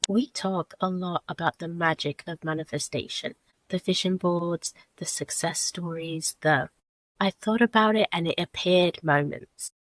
We talk a lot about the magic of manifestation, the vision boards, the success stories, I thought about it and it appeared moments.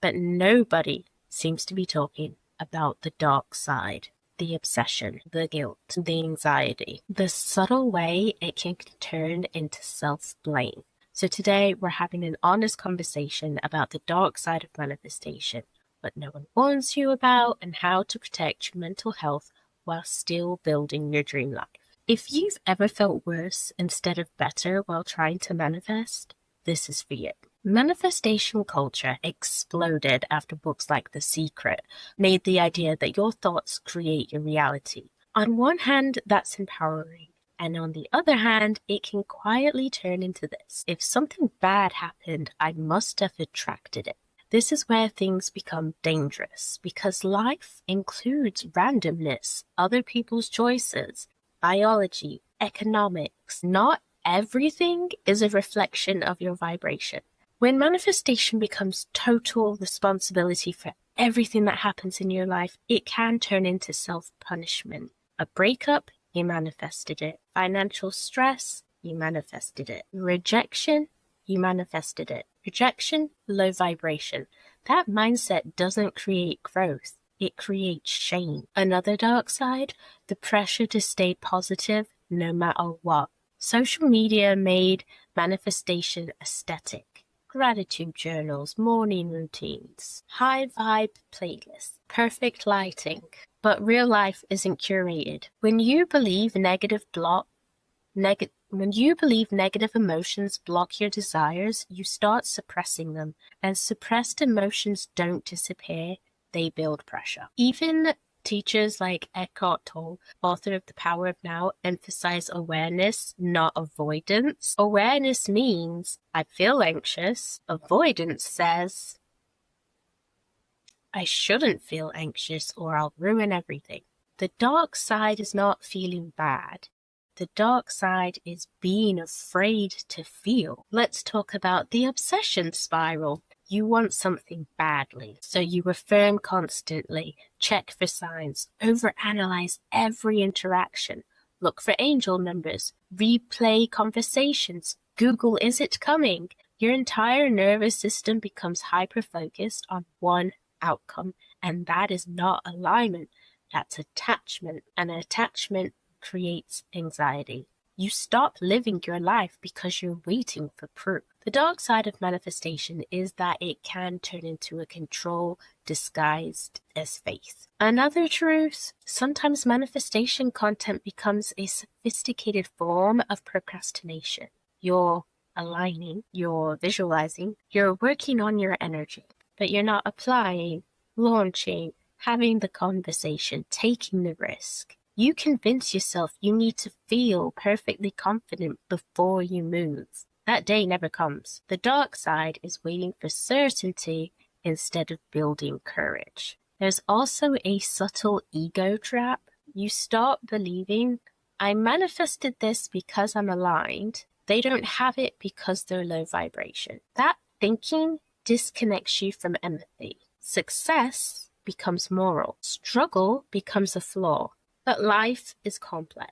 But nobody seems to be talking about the dark side, the obsession, the guilt, the anxiety, the subtle way it can turn into self-blame. So today we're having an honest conversation about the dark side of manifestation, what no one warns you about, and how to protect your mental health while still building your dream life. If you've ever felt worse instead of better while trying to manifest, this is for you. Manifestation culture exploded after books like The Secret made the idea that your thoughts create your reality. On one hand, that's empowering. And on the other hand, it can quietly turn into this. If something bad happened, I must have attracted it. This is where things become dangerous because life includes randomness, other people's choices, biology, economics. Not everything is a reflection of your vibration. When manifestation becomes total responsibility for everything that happens in your life, it can turn into self-punishment. A breakup, you manifested it. Financial stress, you manifested it. Rejection, you manifested it. Rejection, low vibration. That mindset doesn't create growth. It creates shame. Another dark side, the pressure to stay positive no matter what. Social media made manifestation aesthetic. Gratitude journals, morning routines, high vibe playlists, perfect lighting. But real life isn't curated. When you believe negative emotions block your desires, you start suppressing them. And suppressed emotions don't disappear, they build pressure. Even teachers like Eckhart Tolle, author of The Power of Now, emphasize awareness, not avoidance. Awareness means I feel anxious. Avoidance says I shouldn't feel anxious or I'll ruin everything. The dark side is not feeling bad. The dark side is being afraid to feel. Let's talk about the obsession spiral. You want something badly, so you affirm constantly, check for signs, overanalyze every interaction, look for angel numbers, replay conversations, Google, is it coming? Your entire nervous system becomes hyper-focused on one outcome, and that is not alignment, that's attachment, and attachment creates anxiety. You stop living your life because you're waiting for proof. The dark side of manifestation is that it can turn into a control disguised as faith. Another truth, sometimes manifestation content becomes a sophisticated form of procrastination. You're aligning, you're visualizing, you're working on your energy, but you're not applying, launching, having the conversation, taking the risk. You convince yourself you need to feel perfectly confident before you move. That day never comes. The dark side is waiting for certainty instead of building courage. There's also a subtle ego trap. You start believing, I manifested this because I'm aligned. They don't have it because they're low vibration. That thinking disconnects you from empathy. Success becomes moral. Struggle becomes a flaw. But life is complex.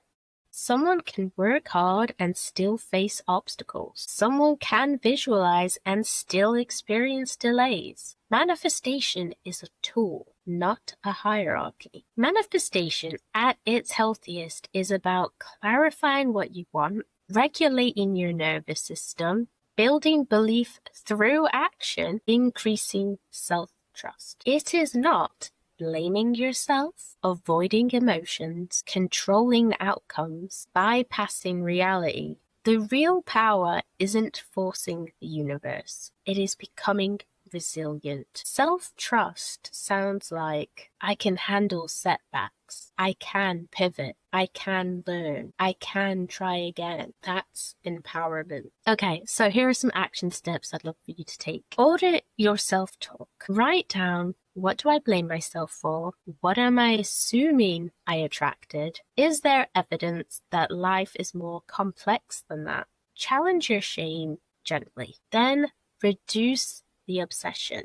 Someone can work hard and still face obstacles. Someone can visualize and still experience delays. Manifestation is a tool, not a hierarchy. Manifestation at its healthiest is about clarifying what you want, regulating your nervous system, building belief through action, increasing self-trust. It is not blaming yourself, avoiding emotions, controlling outcomes, bypassing reality. The real power isn't forcing the universe. It is becoming resilient. Self-trust sounds like I can handle setbacks. I can pivot. I can learn. I can try again. That's empowerment. Okay, so here are some action steps I'd love for you to take. Audit your self-talk. Write down, what do I blame myself for? What am I assuming I attracted? Is there evidence that life is more complex than that? Challenge your shame gently. Then reduce the obsession.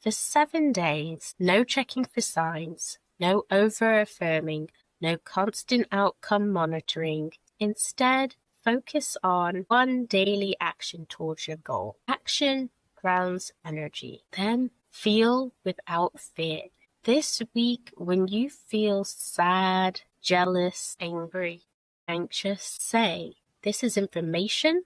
For 7 days, no checking for signs, no over-affirming, no constant outcome monitoring. Instead, focus on one daily action towards your goal. Action grounds energy. Then feel without fear. This week, when you feel sad, jealous, angry, anxious, say, "This is information,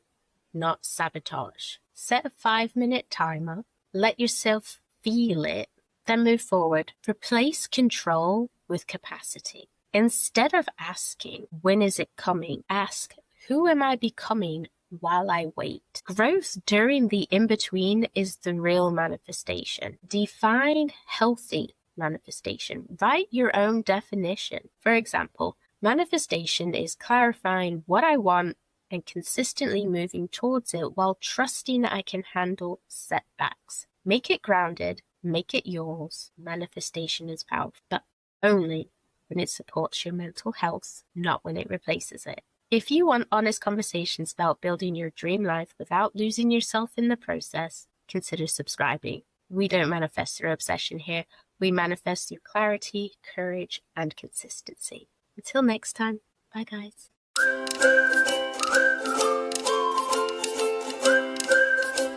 not sabotage." Set a 5-minute timer. Let yourself feel it. Then move forward. Replace control with capacity. Instead of asking, "When is it coming?" ask, "Who am I becoming while I wait?" Growth during the in-between is the real manifestation. Define healthy manifestation. Write your own definition. For example, manifestation is clarifying what I want and consistently moving towards it while trusting that I can handle setbacks. Make it grounded, make it yours. Manifestation is powerful, but only when it supports your mental health, not when it replaces it. If you want honest conversations about building your dream life without losing yourself in the process, consider subscribing. We don't manifest through obsession here. We manifest through clarity, courage, and consistency. Until next time, bye guys.